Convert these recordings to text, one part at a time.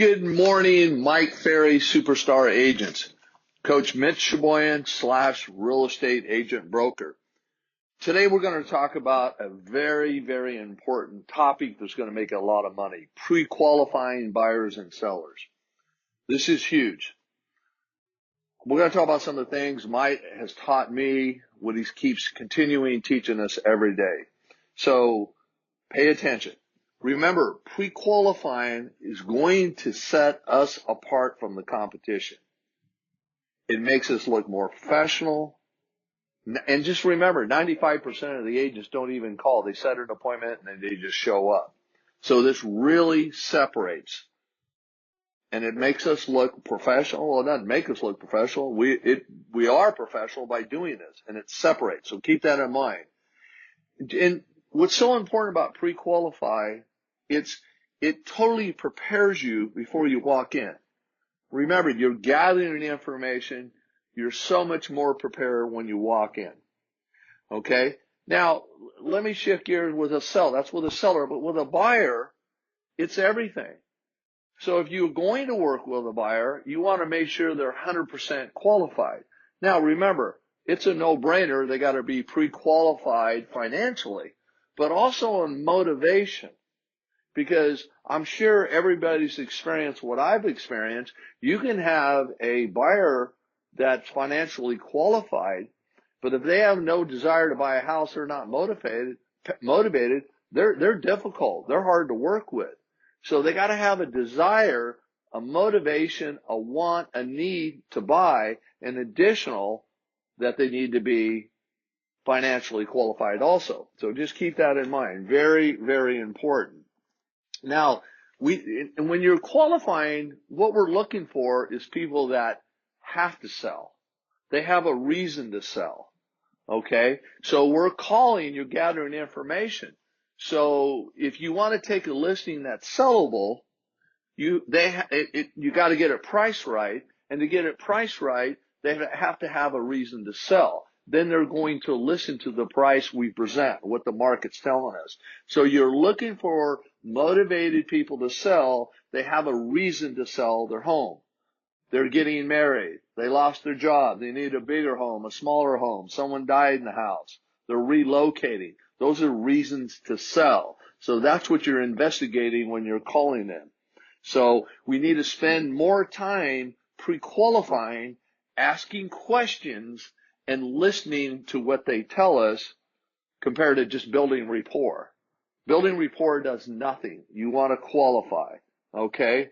Good morning, Mike Ferry, Superstar Agents. Coach Mitch Shaboyan / real estate agent broker. Today we're going to talk about a very, very important topic that's going to make a lot of money. Pre-qualifying buyers and sellers. This is huge. We're going to talk about some of the things Mike has taught me, what he keeps continuing teaching us every day. So pay attention. Remember, pre-qualifying is going to set us apart from the competition. It makes us look more professional. And just remember, 95% of the agents don't even call. They set an appointment and then they just show up. So this really separates. And it makes us look professional. Well, it doesn't make us look professional. We are professional by doing this, and it separates. So keep that in mind. And what's so important about pre-qualify, it totally prepares you before you walk in. Remember, you're gathering information. You're so much more prepared when you walk in. Okay? Now, let me shift gears with a seller. That's with a seller. But with a buyer, it's everything. So if you're going to work with a buyer, you want to make sure they're 100% qualified. Now, remember, it's a no-brainer. They got to be pre-qualified financially, but also in motivation. Because I'm sure everybody's experienced what I've experienced. You can have a buyer that's financially qualified, but if they have no desire to buy a house, they're not motivated, they're difficult. They're hard to work with. So they got to have a desire, a motivation, a want, a need to buy, and additional that they need to be financially qualified also. So just keep that in mind. Very, very important. Now, when you're qualifying, what we're looking for is people that have to sell. They have a reason to sell. Okay? So we're calling, you're gathering information. So if you want to take a listing that's sellable, you got to get it priced right. And to get it priced right, they have to have a reason to sell. Then they're going to listen to the price we present, what the market's telling us. So you're looking for motivated people to sell. They have a reason to sell their home. They're getting married. They lost their job. They need a bigger home, a smaller home. Someone died in the house. They're relocating. Those are reasons to sell. So that's what you're investigating when you're calling them. So we need to spend more time pre-qualifying, asking questions, and listening to what they tell us compared to just building rapport. Building rapport does nothing. You want to qualify, okay?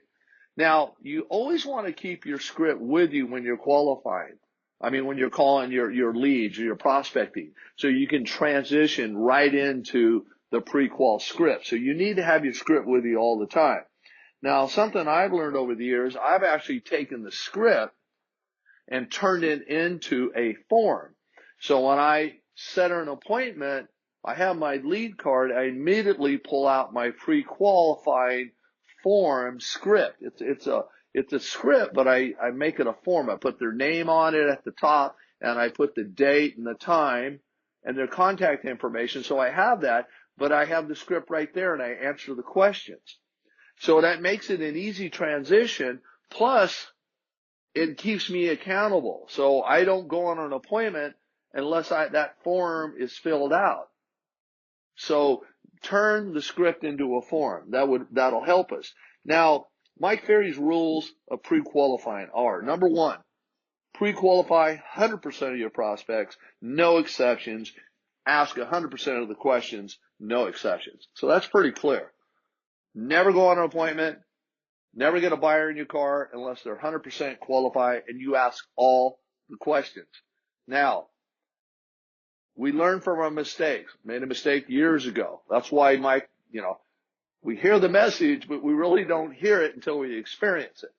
Now, you always want to keep your script with you when you're qualifying. I mean, when you're calling your leads or your prospecting, so you can transition right into the pre-qual script. So you need to have your script with you all the time. Now, something I've learned over the years, I've actually taken the script and turned it into a form. So when I set an appointment, I have my lead card, I immediately pull out my pre-qualifying form script. It's a script, but I make it a form. I put their name on it at the top, and I put the date and the time and their contact information. So I have that, but I have the script right there, and I answer the questions. So that makes it an easy transition, plus it keeps me accountable. So I don't go on an appointment unless that form is filled out. So turn the script into a form. That'll help us. Now, Mike Ferry's rules of pre-qualifying are: number one, pre-qualify 100% of your prospects, no exceptions. Ask 100% of the questions, no exceptions. So that's pretty clear. Never go on an appointment. Never get a buyer in your car unless they're 100% qualified and you ask all the questions. Now, we learn from our mistakes. Made a mistake years ago. That's why, Mike, we hear the message, but we really don't hear it until we experience it.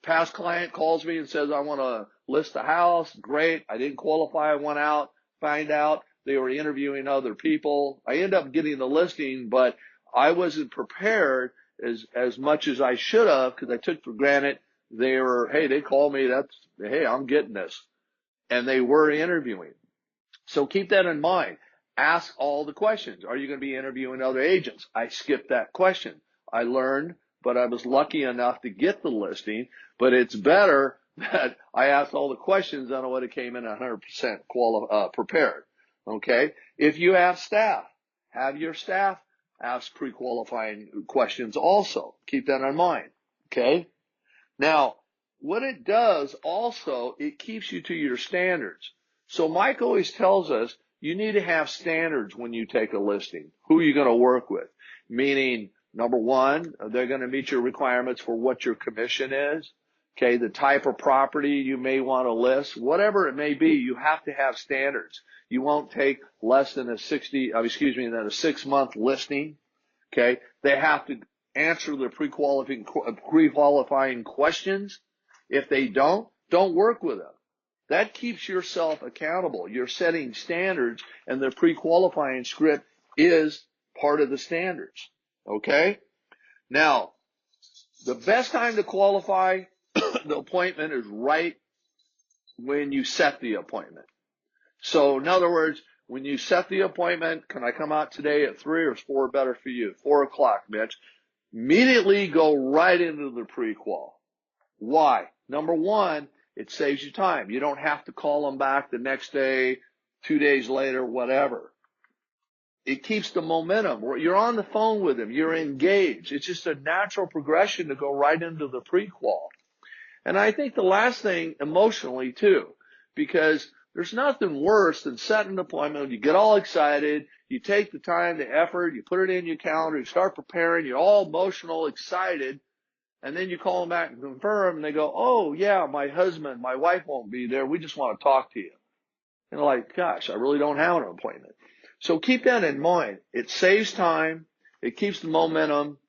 Past client calls me and says, I want to list a house. Great. I didn't qualify. I went out, find out they were interviewing other people. I ended up getting the listing, but I wasn't prepared as much as I should have, because I took for granted they called me, I'm getting this. And they were interviewing. So keep that in mind. Ask all the questions. Are you going to be interviewing other agents? I skipped that question. I learned but I was lucky enough to get the listing. But it's better that I asked all the questions than I would have came in 100% prepared. Okay? If you have staff, have your staff ask pre-qualifying questions also. Keep that in mind. Okay? Now, what it does also, it keeps you to your standards. So Mike always tells us you need to have standards when you take a listing. Who are you going to work with? Meaning, number one, they're going to meet your requirements for what your commission is. Okay, the type of property you may want to list, whatever it may be, you have to have standards. You won't take less than a 6-month listing. Okay, they have to answer the pre-qualifying questions. If they don't work with them. That keeps yourself accountable. You're setting standards, and the pre-qualifying script is part of the standards. Okay? Now, the best time to qualify the appointment is right when you set the appointment. So, in other words, when you set the appointment, can I come out today at 3 or is 4 better for you? 4 o'clock, Mitch. Immediately go right into the pre-qual. Why? Number one, it saves you time. You don't have to call them back the next day, 2 days later, whatever. It keeps the momentum. You're on the phone with them. You're engaged. It's just a natural progression to go right into the pre-qual. And I think the last thing, emotionally too, because there's nothing worse than setting an appointment. You get all excited. You take the time, the effort. You put it in your calendar. You start preparing. You're all emotional, excited. And then you call them back and confirm, and they go, oh, yeah, my husband, my wife won't be there. We just want to talk to you. And they're like, gosh, I really don't have an appointment. So keep that in mind. It saves time, it keeps the momentum,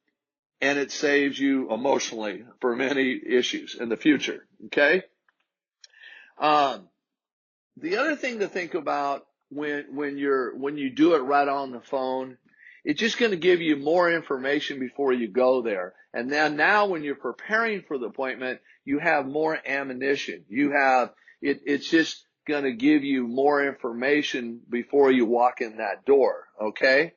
and it saves you emotionally for many issues in the future, okay? The other thing to think about when you do it right on the phone, it's just going to give you more information before you go there. And then now when you're preparing for the appointment, you have more ammunition. It's just going to give you more information before you walk in that door, okay?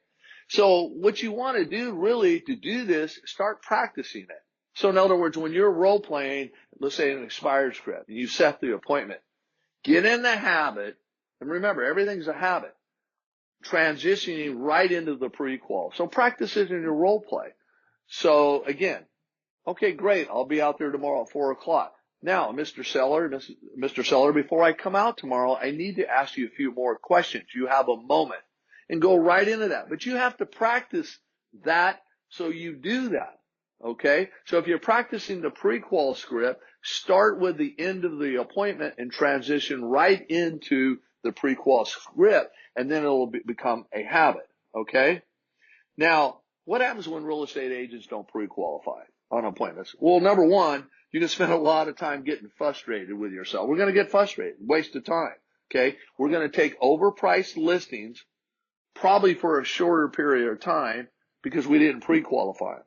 So what you want to do really to do this, start practicing it. So in other words, when you're role playing, let's say an expired script, and you set the appointment, get in the habit, and remember, everything's a habit, transitioning right into the pre-qual. So practice it in your role play. So again, okay, great. I'll be out there tomorrow at 4 o'clock. Now, Mr. Seller, before I come out tomorrow, I need to ask you a few more questions. You have a moment, and go right into that. But you have to practice that so you do that. Okay? So if you're practicing the pre-qual script, start with the end of the appointment and transition right into the pre-qual script, and then it will become a habit. Okay? Now, what happens when real estate agents don't pre-qualify on appointments? Well, number one, you can spend a lot of time getting frustrated with yourself. We're going to get frustrated, waste of time. Okay? We're going to take overpriced listings, probably for a shorter period of time, because we didn't pre-qualify.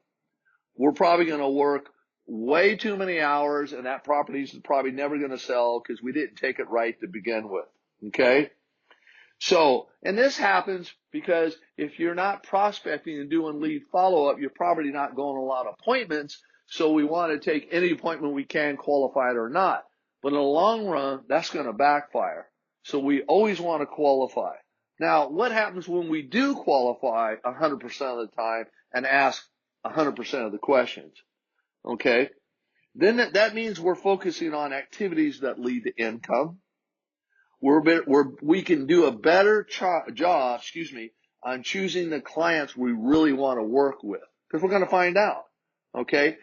We're probably going to work way too many hours, and that property is probably never going to sell because we didn't take it right to begin with. Okay? So, and this happens because if you're not prospecting and doing lead follow-up, you're probably not going to a lot of appointments. So we want to take any appointment we can, qualified or not. But in the long run, that's going to backfire. So we always want to qualify. Now, what happens when we do qualify 100% of the time and ask 100% of the questions? Okay? Then that means we're focusing on activities that lead to income. We can do a better job, on choosing the clients we really want to work with, because we're going to find out, okay?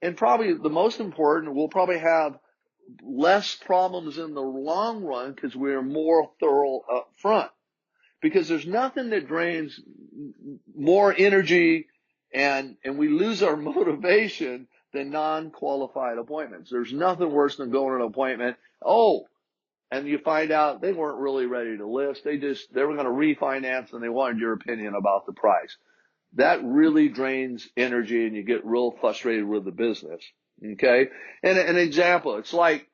And probably the most important, we'll probably have less problems in the long run because we're more thorough up front. Because there's nothing that drains more energy and we lose our motivation than non-qualified appointments. There's nothing worse than going to an appointment, and you find out they weren't really ready to list. They were going to refinance and they wanted your opinion about the price. That really drains energy and you get real frustrated with the business. Okay? And an example, it's like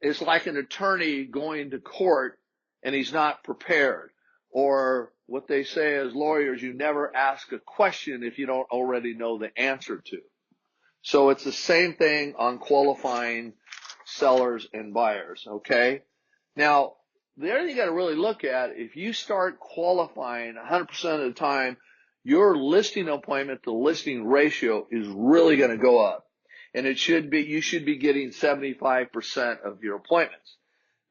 an attorney going to court and he's not prepared, or what they say as lawyers, you never ask a question if you don't already know the answer to. So it's the same thing on qualifying sellers and buyers, okay? Now, the other thing you got to really look at, if you start qualifying 100% of the time, your listing appointment to listing ratio is really going to go up. And you should be getting 75% of your appointments.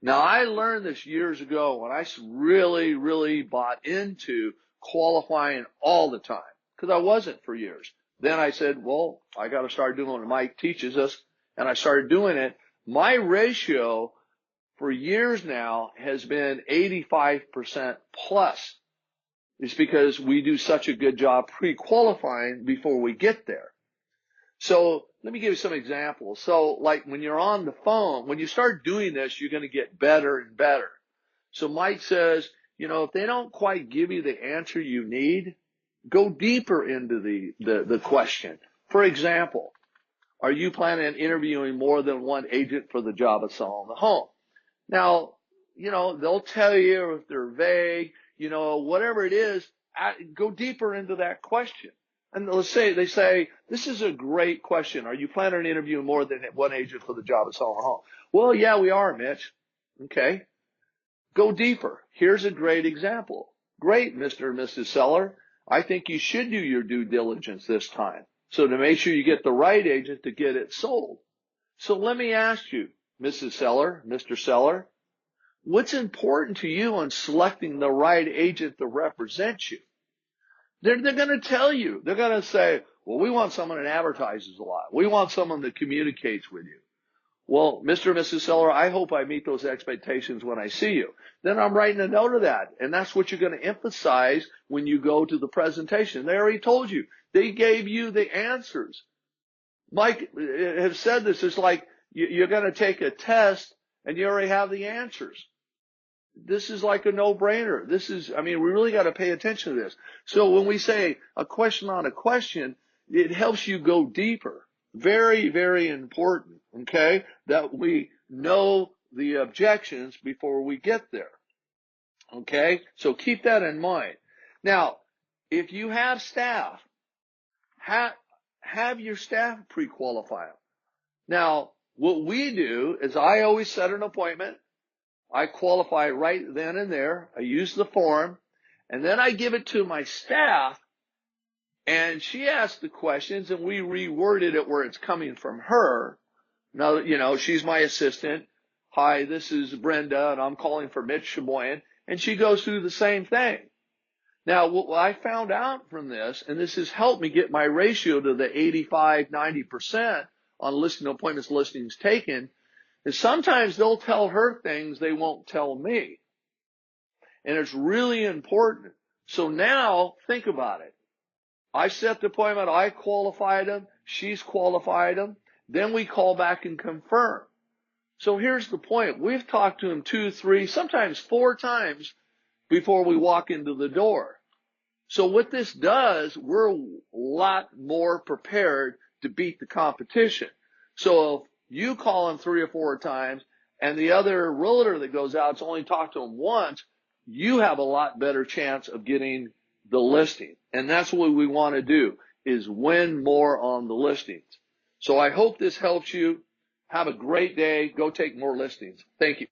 Now, I learned this years ago when I really, really bought into qualifying all the time, because I wasn't for years. Then I said, well, I got to start doing what Mike teaches us, and I started doing it. My ratio for years now has been 85% plus. It's because we do such a good job pre-qualifying before we get there. So let me give you some examples. So like when you're on the phone, when you start doing this, you're going to get better and better. So Mike says, if they don't quite give you the answer you need, go deeper into the question. For example, are you planning on interviewing more than one agent for the job of selling the home? Now, they'll tell you if they're vague, whatever it is, go deeper into that question. And they say, this is a great question. Are you planning on interviewing more than one agent for the job of selling a home? Well, yeah, we are, Mitch. Okay. Go deeper. Here's a great example. Great, Mr. and Mrs. Seller. I think you should do your due diligence this time. So to make sure you get the right agent to get it sold. So let me ask you, Mrs. Seller, Mr. Seller, what's important to you in selecting the right agent to represent you? They're going to tell you. They're going to say, well, we want someone that advertises a lot. We want someone that communicates with you. Well, Mr. and Mrs. Seller, I hope I meet those expectations when I see you. Then I'm writing a note of that. And that's what you're going to emphasize when you go to the presentation. They already told you. They gave you the answers. Mike has said this. It's like you're going to take a test and you already have the answers. This is like a no-brainer. We really got to pay attention to this. So when we say a question on a question, it helps you go deeper. Very, very important, okay, that we know the objections before we get there, okay? So keep that in mind. Now, if you have staff, have your staff pre-qualify them. Now, what we do is I always set an appointment. I qualify right then and there. I use the form, and then I give it to my staff, and she asks the questions, and we reworded it where it's coming from her. Now, she's my assistant. Hi, this is Brenda, and I'm calling for Mitch Sheboygan, and she goes through the same thing. Now, what I found out from this, and this has helped me get my ratio to the 85-90% on listing appointments, listings taken, is sometimes they'll tell her things they won't tell me. And it's really important. So now, think about it. I set the appointment, I qualified them, she's qualified them, then we call back and confirm. So here's the point. We've talked to them 2, 3, sometimes 4 times before we walk into the door. So what this does, we're a lot more prepared to beat the competition. So if you call them 3 or 4 times, and the other realtor that goes out's only talked to them once, you have a lot better chance of getting the listing. And that's what we want to do, is win more on the listings. So I hope this helps you. Have a great day. Go take more listings. Thank you.